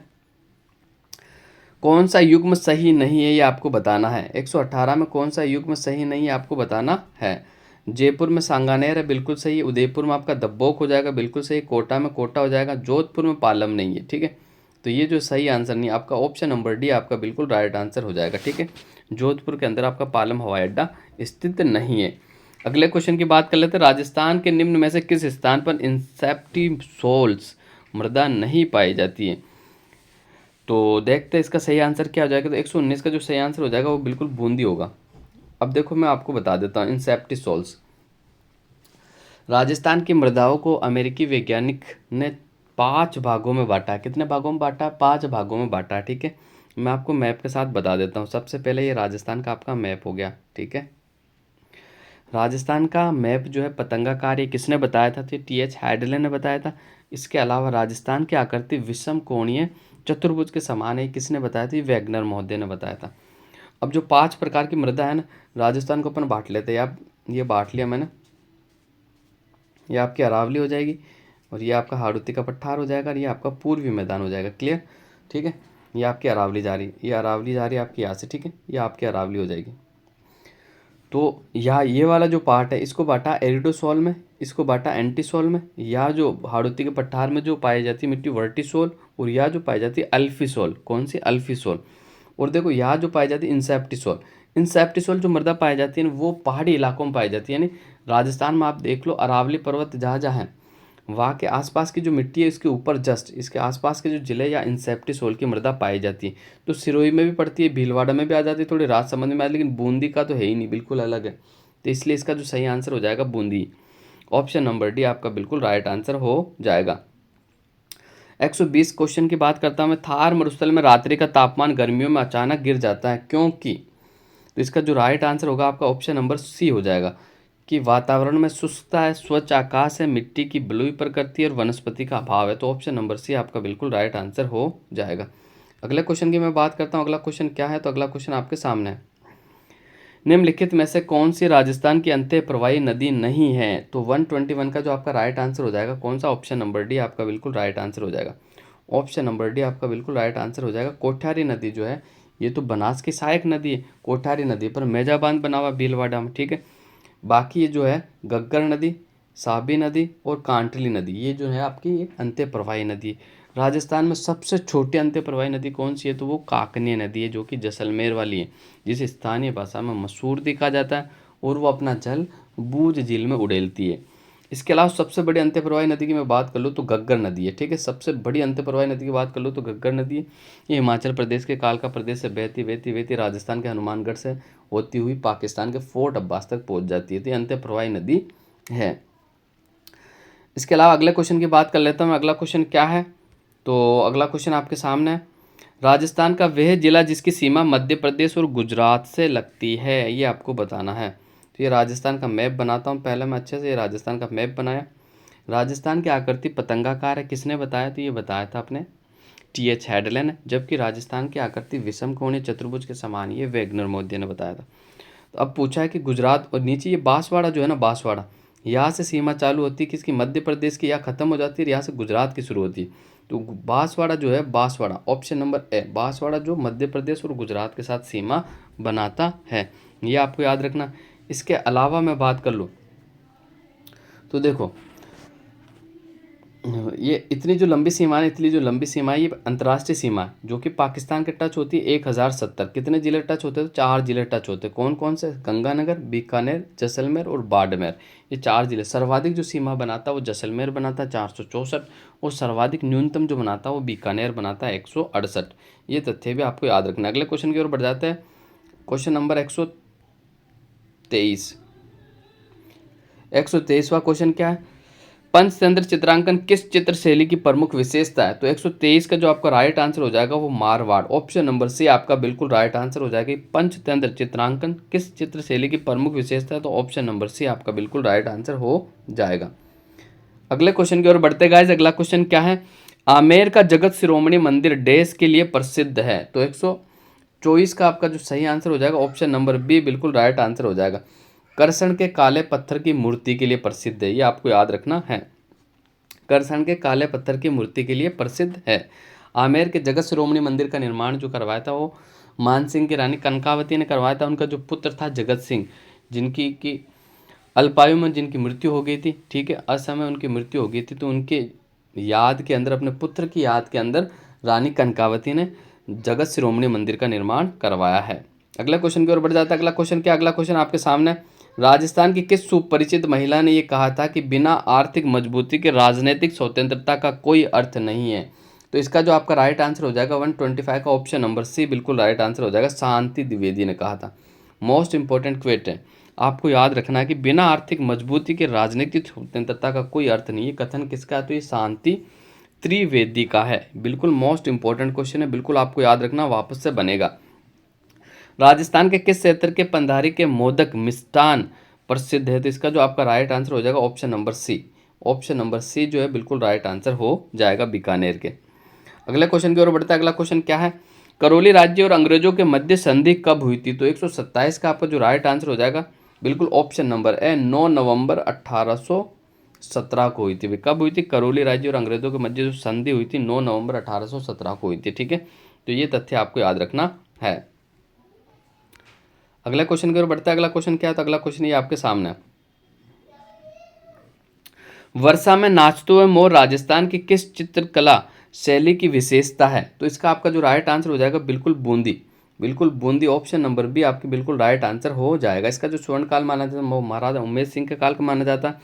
कौन सा युग्म सही नहीं है ये आपको बताना है। 118 में कौन सा युग्म सही नहीं है आपको बताना है। जयपुर में सांगानेर है, बिल्कुल सही है। उदयपुर में आपका दब्बोक हो जाएगा, बिल्कुल सही। कोटा में कोटा हो जाएगा। जोधपुर में पालम नहीं है, ठीक है। तो ये जो सही आंसर नहीं, आपका ऑप्शन नंबर डी आपका बिल्कुल राइट आंसर हो जाएगा, ठीक है। जोधपुर के अंदर आपका पालम हवाई अड्डा स्थित नहीं है। अगले क्वेश्चन की बात कर लेते हैं। राजस्थान के निम्न में से किस स्थान पर इंसेप्टिसोल्स मृदा नहीं पाई जाती है, तो देखते हैं इसका सही आंसर क्या हो जाएगा। तो 119 का जो सही आंसर हो जाएगा वो बिल्कुल बूंदी होगा। अब देखो मैं आपको बता देता हूँ। इंसेप्टिसोल्स राजस्थान की मृदाओं को अमेरिकी वैज्ञानिक ने 5 भागों में बांटा। कितने भागों में बांटा, 5 भागों में बांटा, ठीक है। मैं आपको मैप के साथ बता देता हूँ। सबसे पहले ये राजस्थान का आपका मैप हो गया, ठीक है। राजस्थान का मैप जो है पतंगाकार, ये किसने बताया था, तो टी एच हैडले ने बताया था। इसके अलावा राजस्थान की आकृति विषम कोणीय चतुर्भुज के समान है, किसने बताया थी, वैगनर महोदय ने बताया था। अब जो 5 प्रकार की मृदा है ना, राजस्थान को अपन बांट लेते हैं। आप ये बांट लिया मैंने, ये आपकी अरावली हो जाएगी, और ये आपका हाड़ौती का पठार हो जाएगा, और ये आपका पूर्वी मैदान हो जाएगा। क्लियर, ठीक है। ये आपकी अरावली जा रही है, ये अरावली जा रही है आपकी यहाँ से, ठीक है। ये आपकी अरावली हो जाएगी। तो यहाँ ये वाला जो पार्ट है इसको बांटा एरिडोसोल में, इसको बांटा एंटीसोल में। या जो हाड़ौती के पठार में जो पाई जाती है मिट्टी वर्टिसोल, और यह जो पाई जाती है अल्फीसोल। कौन सी, अल्फीसोल। और देखो यहाँ जो पाई जाती है इंसेप्टिसोल। इंसेप्टिसोल जो मृदा पाई जाती है वो पहाड़ी इलाकों में पाई जाती है। यानी राजस्थान में आप देख लो अरावली पर्वत जहाँ जहाँ है वहाँ के आसपास की जो मिट्टी है इसके ऊपर जस्ट इसके आसपास के जो जिले या इंसेप्टिसोल की मृदा पाई जाती है। तो सिरोही में भी पड़ती है, भीलवाड़ा में भी आ जाती है, थोड़ी राजसमंद में आ, लेकिन बूंदी का तो है ही नहीं, बिल्कुल अलग है। तो इसलिए इसका जो सही आंसर हो जाएगा बूंदी। ऑप्शन नंबर डी आपका बिल्कुल राइट आंसर हो जाएगा। 120 क्वेश्चन की बात करता हूँ मैं। थार मरुस्थल में रात्रि का तापमान गर्मियों में अचानक गिर जाता है क्योंकि, तो इसका जो राइट आंसर होगा आपका ऑप्शन नंबर सी हो जाएगा कि वातावरण में शुष्कता है, स्वच्छ आकाश है, मिट्टी की बलुई प्रकृति और वनस्पति का अभाव है। तो ऑप्शन नंबर सी आपका बिल्कुल राइट आंसर हो जाएगा। अगले क्वेश्चन की मैं बात करता हूँ। अगला क्वेश्चन क्या है, तो अगला क्वेश्चन आपके सामने है। निम्नलिखित में से कौन सी राजस्थान की अंतः प्रवाही नदी नहीं है? तो 121 का जो आपका राइट आंसर हो जाएगा कौन सा? ऑप्शन नंबर डी आपका बिल्कुल राइट आंसर हो जाएगा। ऑप्शन नंबर डी आपका बिल्कुल राइट आंसर हो जाएगा। कोठारी नदी जो है ये तो बनास की सहायक नदी है। कोठारी नदी पर मेजा बांध बना हुआ भीलवाड़ा में, ठीक है। बाकी ये जो है गग्गर नदी, साबी नदी और कांटली नदी, ये जो है आपकी अंत्य प्रवाही नदी है। राजस्थान में सबसे छोटी अंत्य प्रवाही नदी कौन सी है? तो वो काकनीय नदी है, जो कि जैसलमेर वाली है, जिसे स्थानीय भाषा में मसूर कहा जाता है, और वो अपना जल बूझ झील में उड़ेलती है। इसके अलावा सबसे बड़ी अंत्य प्रवाही नदी की मैं बात कर लूँ तो गग्गर नदी है, ठीक है। सबसे बड़ी अंत्य प्रवाही नदी की बात कर लूँ तो गग्गर नदी है। ये हिमाचल प्रदेश के कालका प्रदेश से बहती बहती बहती राजस्थान के हनुमानगढ़ से होती हुई पाकिस्तान के फोर्ट अब्बास तक पहुंच जाती है। तो ये अंत्य प्रवाही नदी है। इसके अलावा अगले क्वेश्चन की बात कर लेता हूँ मैं। अगला क्वेश्चन क्या है, तो अगला क्वेश्चन आपके सामने है। राजस्थान का वह जिला जिसकी सीमा मध्य प्रदेश और गुजरात से लगती है, ये आपको बताना है। तो ये राजस्थान का मैप बनाता हूँ पहले मैं अच्छे से। ये राजस्थान का मैप बनाया। राजस्थान की आकृति पतंगाकार है, किसने बताया? तो ये बताया था अपने TH हेडलैंड। जबकि राजस्थान की आकृति विषम कोणीय चतुर्भुज के समान, ये वैगनर मोदी ने बताया था। तो अब पूछा है कि गुजरात और नीचे ये बांसवाड़ा जो है ना, बांसवाड़ा, यहाँ से सीमा चालू होती है किसकी? मध्य प्रदेश की, यहाँ खत्म हो जाती है, यहाँ से गुजरात की शुरू होती है। तो बांसवाड़ा जो है, Banswara option number A, Banswara जो मध्य प्रदेश और गुजरात के साथ सीमा बनाता है, ये आपको याद रखना। इसके अलावा मैं बात कर लूँ तो देखो, ये इतनी जो लंबी सीमा है, इतनी जो लंबी सीमा है, ये अंतर्राष्ट्रीय सीमा है जो कि पाकिस्तान के टच होती है 1070। कितने जिले टच होते हैं? तो 4 जिले टच होते हैं। कौन कौन से? गंगानगर, बीकानेर, जैसलमेर और बाड़मेर, ये 4 जिले। सर्वाधिक जो सीमा बनाता है वो जैसलमेर बनाता है 464, और सर्वाधिक न्यूनतम जो बनाता है वो बीकानेर बनाता है 168। ये तथ्य भी आपको याद रखना है। अगले क्वेश्चन की ओर बढ़ जाते हैं। Question number 123। 123वां क्वेश्चन क्या है? पंचतंत्र चित्रांकन किस चित्र शैली की प्रमुख विशेषता है? तो 123 का जो आपका राइट आंसर हो जाएगा वो मारवाड़। ऑप्शन नंबर सी आपका बिल्कुल राइट आंसर हो जाएगा। पंचतंत्र चित्रांकन किस चित्र शैली की प्रमुख विशेषता है? तो ऑप्शन नंबर सी आपका बिल्कुल राइट आंसर हो जाएगा। अगले क्वेश्चन की ओर बढ़ते गाइस। अगला क्वेश्चन क्या है? आमेर का जगत शिरोमणि मंदिर डैश के लिए प्रसिद्ध है? तो 124 का आपका जो सही आंसर हो जाएगा ऑप्शन नंबर बी बिल्कुल राइट आंसर हो जाएगा। करसण के काले पत्थर की मूर्ति के लिए प्रसिद्ध है, ये आपको याद रखना है। करसण के काले पत्थर की मूर्ति के लिए प्रसिद्ध है। आमेर के जगत शिरोमणि मंदिर का निर्माण जो करवाया था वो मानसिंह की रानी कनकावती ने करवाया था। उनका जो पुत्र था जगत सिंह, जिनकी की अल्पायु में जिनकी मृत्यु हो गई थी, ठीक है, असमय उनकी मृत्यु हो गई थी, तो उनके याद के अंदर, अपने पुत्र की याद के अंदर रानी कनकावती ने जगत शिरोमणि मंदिर का निर्माण करवाया है। अगला क्वेश्चन की ओर बढ़ जाता है। अगला क्वेश्चन क्या? अगला क्वेश्चन आपके सामने। राजस्थान की किस सुपरिचित महिला ने यह कहा था कि बिना आर्थिक मजबूती के राजनीतिक स्वतंत्रता का कोई अर्थ नहीं है? तो इसका जो आपका राइट आंसर हो जाएगा 125 का ऑप्शन नंबर सी बिल्कुल राइट आंसर हो जाएगा। शांति द्विवेदी ने कहा था। मोस्ट इंपॉर्टेंट क्वेश्चन है, आपको याद रखना है कि बिना आर्थिक मजबूती के राजनीतिक स्वतंत्रता का कोई अर्थ नहीं है। कथन किसका है? तो ये शांति त्रिवेदी का है। बिल्कुल मोस्ट इंपॉर्टेंट क्वेश्चन है, बिल्कुल आपको याद रखना, वापस से बनेगा। राजस्थान के किस क्षेत्र के पंधारी के मोदक मिष्ठान प्रसिद्ध है? तो इसका जो आपका राइट आंसर हो जाएगा option number C. Option number C जो है बिल्कुल राइट आंसर हो जाएगा, बीकानेर के। अगले क्वेश्चन की ओर बढ़ता है। अगला क्वेश्चन क्या है? करौली राज्य और अंग्रेजों के मध्य संधि कब हुई थी? तो 127 का आपका जो राइट आंसर हो जाएगा बिल्कुल ऑप्शन नंबर ए, 9 नवंबर 1817 को हुई थी। कब हुई थी? करौली राज्य और अंग्रेजों के मध्य जो संधि हुई थी 9 नवंबर 1817 को हुई थी, ठीक है। तो ये तथ्य आपको याद रखना है। अगला क्वेश्चन की ओर बढ़ता है। अगला क्वेश्चन क्या है? तो अगला क्वेश्चन ये आपके सामने है। वर्षा में नाचते हुए मोर राजस्थान की किस चित्रकला शैली की विशेषता है? तो इसका आपका जो राइट आंसर हो जाएगा बिल्कुल बूंदी। बिल्कुल बूंदी ऑप्शन नंबर बी आपकी बिल्कुल राइट आंसर हो जाएगा। इसका जो स्वर्ण काल माना जाता है वो महाराजा उमेश सिंह के काल का माना जाता है।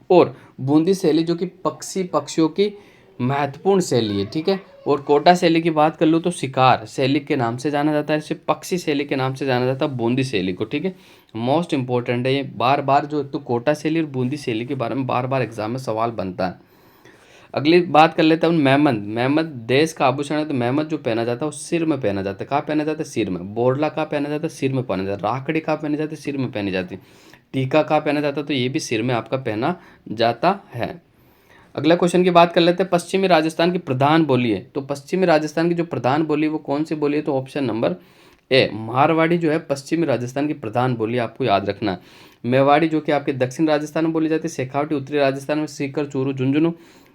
और बूंदी शैली जो कि पक्षियों की महत्वपूर्ण शैली है, ठीक है। और कोटा शैली की बात कर लूँ तो शिकार शैली के नाम से जाना जाता है, इसे पक्षी शैली के नाम से जाना जाता है बूंदी शैली को, ठीक है। मोस्ट इंपॉर्टेंट है ये, बार बार जो तो कोटा शैली और बूंदी शैली के बारे में बार बार एग्जाम में सवाल बनता है। अगली बात कर लेते हैं मेहमद। मेहमद देश का आभूषण है, तो मेहमद जो पहना जाता है वो सिर में पहना जाता है। कहाँ पहना जाता है? सिर में। बोरला कहाँ पहना जाता है? सिर में पहना जाता है। राखड़ी कहाँ पहनी जाती है? सिर में पहनी जाती है। टीका कहाँ पहना जाता है? तो ये भी सिर में आपका पहना जाता है। अगला क्वेश्चन की बात कर लेते हैं, पश्चिमी राजस्थान की प्रधान बोली है। तो पश्चिमी राजस्थान की जो प्रधान बोली है वो कौन सी बोली है? तो ऑप्शन नंबर ए मारवाड़ी जो है पश्चिमी राजस्थान की प्रधान बोली, आपको याद रखना है। मेवाड़ी जो कि आपके दक्षिण राजस्थान में बोली जाती है, शेखावटी उत्तरी राजस्थान में, सीकर, चूरू, झुंझुनू,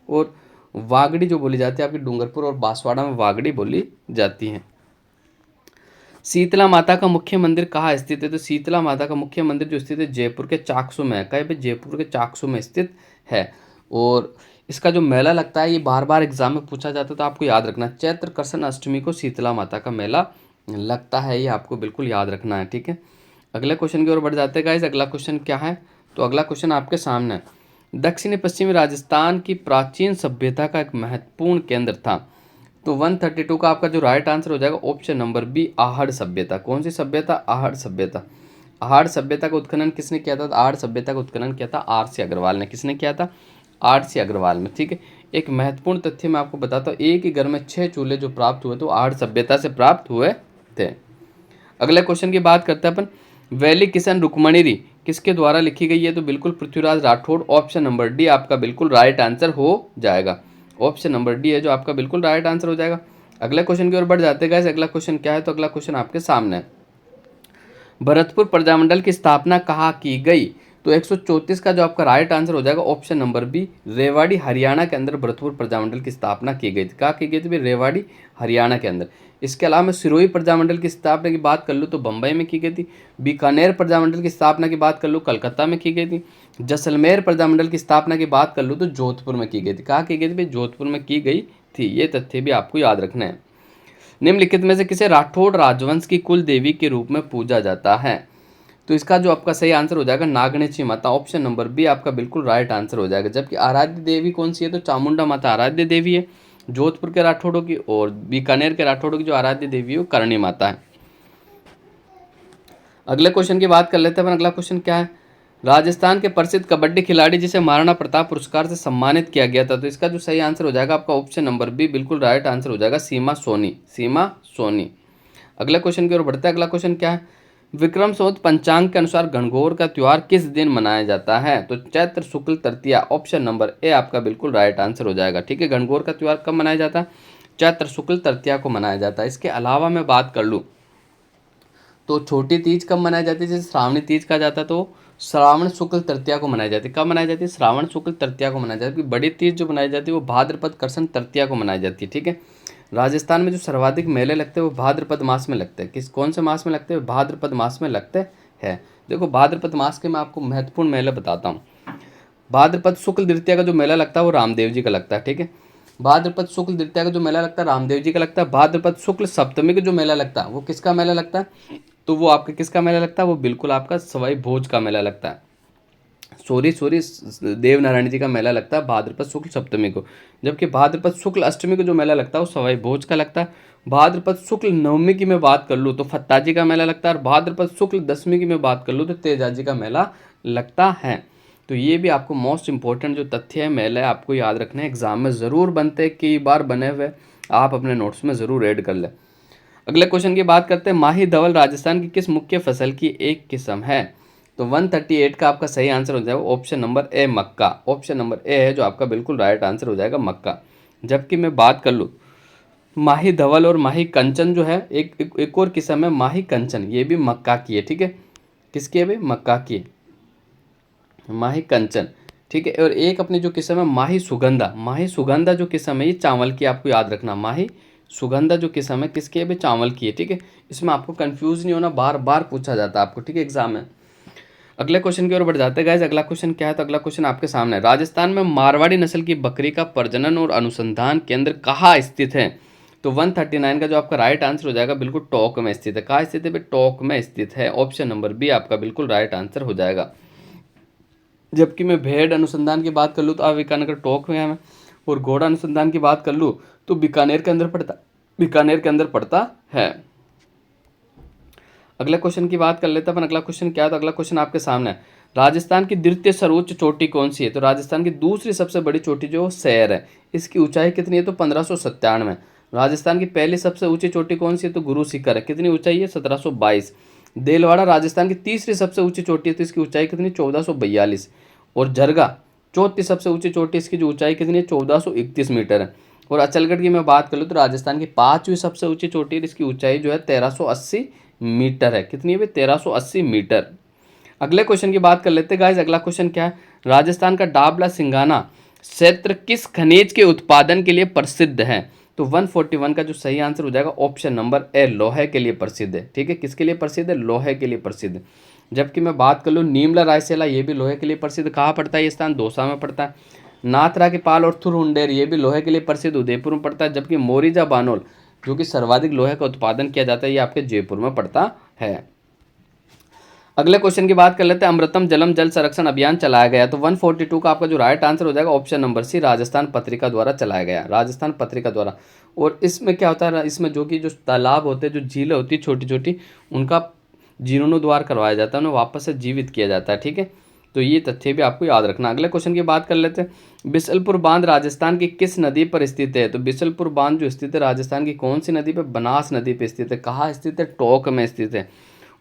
और वागड़ी जो बोली जाती है आपकी डूंगरपुर और बांसवाड़ा में वागड़ी बोली जाती है। शीतला माता का मुख्य मंदिर कहाँ स्थित है? तो शीतला माता का मुख्य मंदिर जो स्थित है जयपुर के चाकसू में है। कहीं पे? जयपुर के चाकसू में स्थित है। और इसका जो मेला लगता है ये बार बार एग्जाम में पूछा जाता है, तो आपको याद रखना, चैत्र कृष्ण अष्टमी को शीतला माता का मेला लगता है, ये आपको बिल्कुल याद रखना है। ठीक है, अगले क्वेश्चन की ओर बढ़ जाते हैं गाइस। अगला क्वेश्चन क्या है? तो अगला क्वेश्चन आपके सामने है, दक्षिणी पश्चिमी राजस्थान की प्राचीन सभ्यता का एक महत्वपूर्ण केंद्र था। तो 132 का आपका जो राइट आंसर हो जाएगा ऑप्शन नंबर बी, आहड़ सभ्यता। कौन सी सभ्यता? आहड़ सभ्यता। आहड़ सभ्यता का उत्खनन किसने किया था? आहड़ सभ्यता का उत्खनन किया था आर.सी. अग्रवाल ने। किसने किया था? आर.सी. अग्रवाल ने। ठीक है, एक महत्वपूर्ण तथ्य मैं आपको बताता हूँ, एक ही घर में 6 चूल्हे जो प्राप्त हुए तो आहड़ सभ्यता से प्राप्त हुए थे। अगले क्वेश्चन की बात करते हैं अपन, वैली किशन रुक्मणीरी किसके द्वारा लिखी गई है? तो बिल्कुल Prithviraj Rathore. Option number D आपका बिल्कुल राइट आंसर हो जाएगा। ऑप्शन नंबर डी है जो आपका बिल्कुल राइट आंसर हो जाएगा। अगले क्वेश्चन की ओर बढ़ जाते हैं गाइस। अगला क्वेश्चन क्या है? तो अगला क्वेश्चन आपके सामने है, भरतपुर प्रजामंडल की स्थापना कहाँ की गई? तो 134 का जो आपका राइट आंसर हो जाएगा option number B, Rewari Haryana के अंदर भरतपुर प्रजामंडल की स्थापना की गई थी। कहाँ की गई थी? रेवाड़ी हरियाणा के अंदर। इसके अलावा मैं सिरोही प्रजामंडल की स्थापना की बात कर लूँ तो बम्बई में की गई थी। बीकानेर प्रजामंडल की स्थापना की बात कर लूँ कलकत्ता में की गई थी। जैसलमेर प्रजामंडल की स्थापना की बात कर लूँ तो जोधपुर में की गई थी। कहाँ की गई थी? जोधपुर में की गई थी। ये तथ्य भी आपको याद रखना है। निम्नलिखित में से किसे राठौड़ राजवंश की कुल देवी के रूप में पूजा जाता है? तो इसका जो आपका सही आंसर हो जाएगा नागणेची माता। ऑप्शन नंबर बी आपका बिल्कुल राइट आंसर हो जाएगा। जबकि आराध्य देवी कौन सी है? तो चामुंडा माता आराध्य देवी है जोधपुर के राठौड़ों की, और बीकानेर के राठौड़ों की जो आराध्य देवी है वो करणी माता है। अगले क्वेश्चन की बात कर लेते हैं। अगला क्वेश्चन क्या है? राजस्थान के प्रसिद्ध कबड्डी खिलाड़ी जिसे महाराणा प्रताप पुरस्कार से सम्मानित किया गया था, तो इसका जो सही आंसर हो जाएगा आपका ऑप्शन नंबर बी बिल्कुल राइट आंसर हो जाएगा, सीमा सोनी। सीमा सोनी। अगले क्वेश्चन की ओर बढ़ते हैं। अगला क्वेश्चन क्या है? विक्रम संवत पंचांग के अनुसार गणगौर का त्योहार किस दिन मनाया जाता है? तो चैत्र शुक्ल तृतीया। ऑप्शन नंबर ए आपका बिल्कुल राइट आंसर हो जाएगा। ठीक है, गणगौर का त्योहार कब मनाया जाता है? चैत्र शुक्ल तृतीया को मनाया जाता है। इसके अलावा मैं बात कर लूँ तो छोटी तीज कब मनाई जाती है? जैसे श्रावणी तीज कहा जाता है तो श्रावण शुक्ल तृतीया को मनाई जाती है। कब मनाई जाती है? श्रावण शुक्ल तृतीया को मनाई जाती है। बड़ी तीज जो मनाई जाती है वो भाद्रपद कृष्ण तृतीया को मनाई जाती है। ठीक है, राजस्थान में जो सर्वाधिक मेले लगते हैं वो भाद्रपद मास में लगते हैं। किस कौन से मास में लगते हैं? भाद्रपद मास में लगते हैं। देखो भाद्रपद मास के मैं आपको महत्वपूर्ण मेले बताता हूँ। भाद्रपद शुक्ल तृतीया का जो मेला लगता है वो रामदेव जी का लगता है। ठीक है, भाद्रपद शुक्ल तृतीया का जो मेला लगता है रामदेव जी का लगता है। भाद्रपद शुक्ल सप्तमी का जो मेला लगता है वो किसका मेला लगता है? तो वो आपका किसका मेला लगता है? वो बिल्कुल आपका सवाई भोज का मेला लगता है। सॉरी देव नारायण जी का मेला लगता है भाद्रपद शुक्ल सप्तमी को। जबकि भाद्रपद शुक्ल अष्टमी को जो मेला लगता है वो सवाई भोज का लगता है। भाद्रपद शुक्ल नवमी की मैं बात कर लूँ तो फत्ताजी का मेला लगता है, और भाद्रपद शुक्ल दसवीं की मैं बात कर लूँ तो तेजाजी का मेला लगता है। तो ये भी आपको मोस्ट इंपॉर्टेंट जो तथ्य है मेले आपको याद रखने हैं, एग्जाम में ज़रूर बनते, कई बार बने हुए, आप अपने नोट्स में ज़रूर ऐड कर लें। अगले क्वेश्चन की बात करते हैं, माही धवल राजस्थान की किस मुख्य फसल की एक किस्म है? तो 138 का आपका सही आंसर हो जाएगा option number A Mecca. Option number A है जो आपका बिल्कुल राइट आंसर हो जाएगा मक्का। जबकि मैं बात कर लूँ माही धवल और माही कंचन जो है एक और किस्म है माही कंचन, ये भी मक्का की है। ठीक है, किसकी है भाई? मक्का की माही कंचन। ठीक है, और एक अपनी जो किस्म है माही सुगंधा। माही सुगंधा जो किस्म है ये चावल की, आपको याद रखना। माही सुगंधा जो किस्म है किसकी है भाई? चावल की है। ठीक है, इसमें आपको कंफ्यूज नहीं होना, बार बार पूछा जाता है आपको। ठीक है, एग्जाम में। अगले क्वेश्चन की ओर बढ़ जाते हैं गाइस। अगला क्वेश्चन क्या है? तो अगला क्वेश्चन आपके सामने है, राजस्थान में मारवाड़ी नस्ल की बकरी का प्रजनन और अनुसंधान केंद्र कहाँ स्थित है? तो 139 का जो आपका राइट आंसर हो जाएगा बिल्कुल टोंक में स्थित है। कहाँ स्थित है भाई? टोंक में स्थित है। ऑप्शन नंबर बी आपका बिल्कुल राइट आंसर हो जाएगा। जबकि मैं भेड़ अनुसंधान की बात कर लूँ तो आप बीकानेर टोंक में है, और घोड़ा अनुसंधान की बात कर लूँ तो बीकानेर के अंदर पड़ता है। अगले क्वेश्चन की बात कर लेते हैं अपन। अगला क्वेश्चन क्या है? तो अगला क्वेश्चन आपके सामने है, राजस्थान की द्वितीय सर्वोच्च चोटी कौन सी है? तो राजस्थान की दूसरी सबसे बड़ी चोटी जो सैर है, इसकी ऊंचाई कितनी है? तो 1597। राजस्थान की पहली सबसे ऊंची चोटी कौन सी है? तो गुरु शिखर है, कितनी ऊंचाई है? 1722। देलवाड़ा राजस्थान की तीसरी सबसे ऊंची चोटी है, तो इसकी ऊंचाई कितनी? 1442। और झरगा चौथी सबसे ऊंची चोटी, इसकी जो ऊंचाई कितनी है? 1431 मीटर है। और अचलगढ़ की मैं बात कर लूँ तो राजस्थान की पांचवी सबसे ऊंची चोटी है, इसकी ऊंचाई जो है 1380 मीटर है। कितनी है? 1380 मीटर। अगले क्वेश्चन की बात कर लेते हैं गाइस। अगला क्वेश्चन क्या है? राजस्थान का डाबला सिंगाना क्षेत्र किस खनिज के उत्पादन के लिए प्रसिद्ध है? तो 141 का जो सही आंसर हो जाएगा ऑप्शन नंबर ए, लोहे के लिए प्रसिद्ध है। ठीक है, किसके लिए प्रसिद्ध है? लोहे के लिए प्रसिद्ध है। जबकि मैं बात कर लूँ नीमला रायसेला, ये भी लोहे के लिए प्रसिद्ध। कहाँ पड़ता है ये स्थान? दौसा में पड़ता है। नाथरा की पाल और थुरुंडेर, ये भी लोहे के लिए प्रसिद्ध, उदयपुर में पड़ता है। जबकि मोरिजा बानोल जो कि सर्वाधिक लोहे का उत्पादन किया जाता है, ये आपके जयपुर में पड़ता है। अगले क्वेश्चन की बात कर लेते हैं। अमृतम जलम जल संरक्षण अभियान चलाया गया, तो 142 का आपका जो राइट आंसर हो जाएगा ऑप्शन नंबर सी, राजस्थान पत्रिका द्वारा चलाया गया, राजस्थान पत्रिका द्वारा। और इसमें क्या होता है? इसमें जो कि जो तालाब होते हैं, जो झीलें होती है छोटी छोटी, उनका जीर्णोद्वार करवाया जाता है, उन्हें वापस से जीवित किया जाता है। ठीक है, तो ये तथ्य भी आपको याद रखना। अगले क्वेश्चन की बात कर लेते हैं। बिसलपुर बांध राजस्थान की किस नदी पर स्थित है? तो बिसलपुर बांध जो स्थित है राजस्थान की कौन सी नदी पर? बनास नदी पर स्थित है। कहाँ स्थित है? टोंक में स्थित है।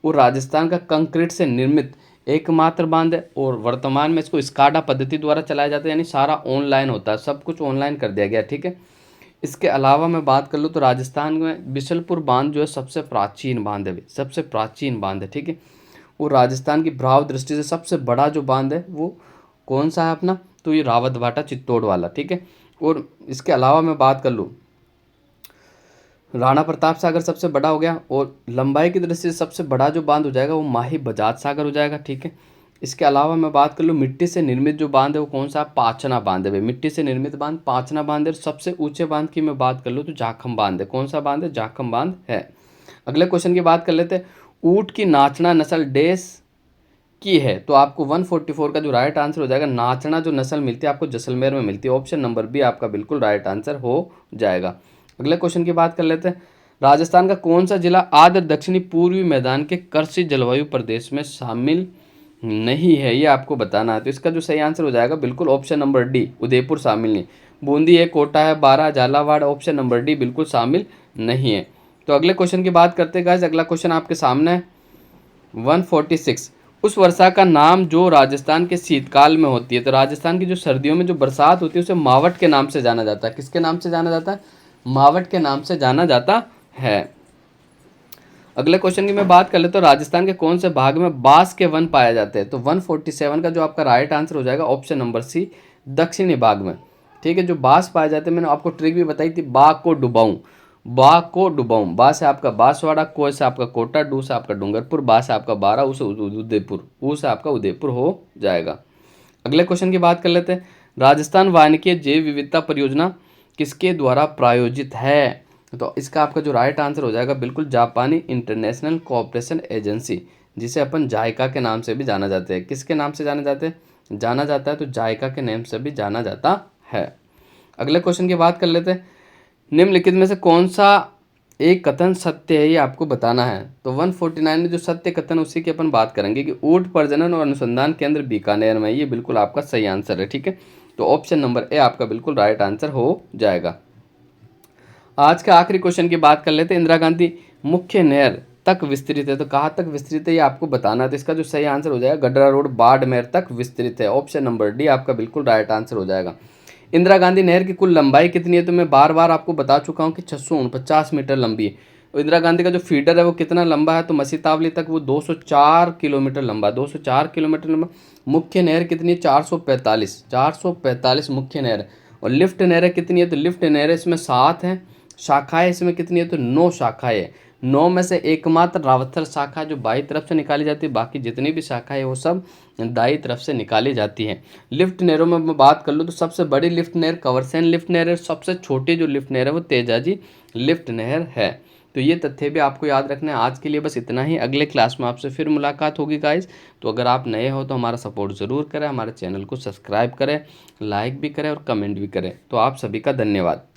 और राजस्थान का कंक्रीट से निर्मित एकमात्र बांध है। और वर्तमान में इसको स्काडा पद्धति द्वारा चलाया जाता है, यानी सारा ऑनलाइन होता है, सब कुछ ऑनलाइन कर दिया गया। ठीक है, इसके अलावा मैं बात कर लूँ तो राजस्थान में बिशलपुर बांध जो है सबसे प्राचीन बांध है, सबसे प्राचीन बांध है। ठीक है, और राजस्थान की भाव दृष्टि से सबसे बड़ा जो बांध है वो कौन सा है अपना? तो ये रावतभाटा चित्तौड़ वाला। ठीक है, और इसके अलावा मैं बात कर लूँ, राणा प्रताप सागर सबसे बड़ा हो गया। और लंबाई की दृष्टि से सबसे बड़ा जो बांध हो जाएगा वो माही बजाज सागर हो जाएगा। ठीक है, इसके अलावा मैं बात कर लूँ मिट्टी से निर्मित जो बांध है वो कौन सा? पाचना बांध है भाई, मिट्टी से निर्मित बांध पाचना बांध है। सबसे ऊंचे बांध की मैं बात कर लूँ तो जाखम बांध है। कौन सा बांध है? जाखम बांध है। अगले क्वेश्चन की बात कर लेते हैं। ऊंट की नाचना नस्ल डेस की है, तो आपको 144 का जो राइट आंसर हो जाएगा, नाचना जो नस्ल मिलती है आपको जैसलमेर में मिलती है। ऑप्शन नंबर बी आपका बिल्कुल राइट आंसर हो जाएगा। अगले क्वेश्चन की बात कर लेते हैं। राजस्थान का कौन सा जिला आर्द्र दक्षिणी पूर्वी मैदान के कृषि जलवायु प्रदेश में शामिल नहीं है? ये आपको बताना है। तो इसका जो सही आंसर हो जाएगा बिल्कुल ऑप्शन नंबर डी, उदयपुर शामिल नहीं। बूंदी है, कोटा है, बारा, झालावाड़, ऑप्शन नंबर डी बिल्कुल शामिल नहीं है। तो अगले क्वेश्चन की बात करते हैं गाइस। अगला क्वेश्चन आपके सामने है 146। उस वर्षा का नाम जो राजस्थान के शीतकाल में होती है, तो राजस्थान की जो सर्दियों में जो बरसात होती है उसे मावट के नाम से जाना जाता है। किसके नाम से जाना जाता है? मावट के नाम से जाना जाता है। अगले क्वेश्चन की मैं बात कर लेता हूँ। राजस्थान के कौन से भाग में बांस के वन पाए जाते हैं? तो 147 का जो आपका राइट आंसर हो जाएगा ऑप्शन नंबर सी, दक्षिणी भाग में। ठीक है, जो बांस पाए जाते हैं मैंने आपको ट्रिक भी बताई थी, बा को डुबाऊं, बा को डुबाऊं। बा से आपका बांसवाड़ा, को से आपका कोटा, डू से आपका डूंगरपुर, बा से आपका बारा, ऊ से उदयपुर, ऊ से आपका उदयपुर हो जाएगा। अगले क्वेश्चन की बात कर लेते हैं। राजस्थान वानिकी जैव विविधता परियोजना किसके द्वारा प्रायोजित है? तो इसका आपका जो राइट आंसर हो जाएगा बिल्कुल जापानी इंटरनेशनल कोऑपरेशन एजेंसी, जिसे अपन जायका के नाम से भी जाना जाते हैं। किसके नाम से जाना जाते हैं? जाना जाता है तो जायका के नाम से भी जाना जाता है। अगले क्वेश्चन की बात कर लेते हैं। निम्नलिखित में से कौन सा एक कथन सत्य है, ये आपको बताना है। तो 149 में जो सत्य कथन उसी की अपन बात करेंगे कि ऊंट प्रजनन और अनुसंधान केंद्र बीकानेर में, ये बिल्कुल आपका सही आंसर है। ठीक है, तो ऑप्शन नंबर ए आपका बिल्कुल राइट आंसर हो जाएगा। आज का आखिरी क्वेश्चन की बात कर लेते हैं। इंदिरा गांधी मुख्य नहर तक विस्तृत है, तो कहाँ तक विस्तृत है ये आपको बताना है। तो इसका जो सही आंसर हो जाएगा गडरा रोड बाड़मेर तक विस्तृत है। ऑप्शन नंबर डी आपका बिल्कुल राइट आंसर हो जाएगा। इंदिरा गांधी नहर की कुल लंबाई कितनी है? तो मैं बार बार आपको बता चुका हूँ कि 649 मीटर लंबी है। और इंदिरा गांधी का जो फीडर है वो कितना लंबा है? तो मसीतावली तक वो 204 किलोमीटर लंबा, 204 किलोमीटर लंबा। मुख्य नहर कितनी है? 445 मुख्य नहर। और लिफ्ट नहर कितनी है? तो लिफ्ट नहर इसमें 7 हैं। शाखाएं इसमें कितनी है? तो 9 शाखाएं है। 9 में से एकमात्र रावथर शाखा जो बाई तरफ से निकाली जाती है, बाकी जितनी भी शाखाएं वो सब दाई तरफ से निकाली जाती हैं। लिफ्ट नहरों में मैं बात कर लूँ तो सबसे बड़ी लिफ्ट नहर कंवरसेन लिफ्ट नहर है, सबसे छोटी जो लिफ्ट नहर है वो तेजाजी लिफ्ट नहर है। तो ये तथ्य भी आपको याद रखना है। आज के लिए बस इतना ही, अगले क्लास में आपसे फिर मुलाकात होगी गाइस। तो अगर आप नए हो तो हमारा सपोर्ट ज़रूर करें, हमारे चैनल को सब्सक्राइब करें, लाइक भी करें और कमेंट भी करें। तो आप सभी का धन्यवाद।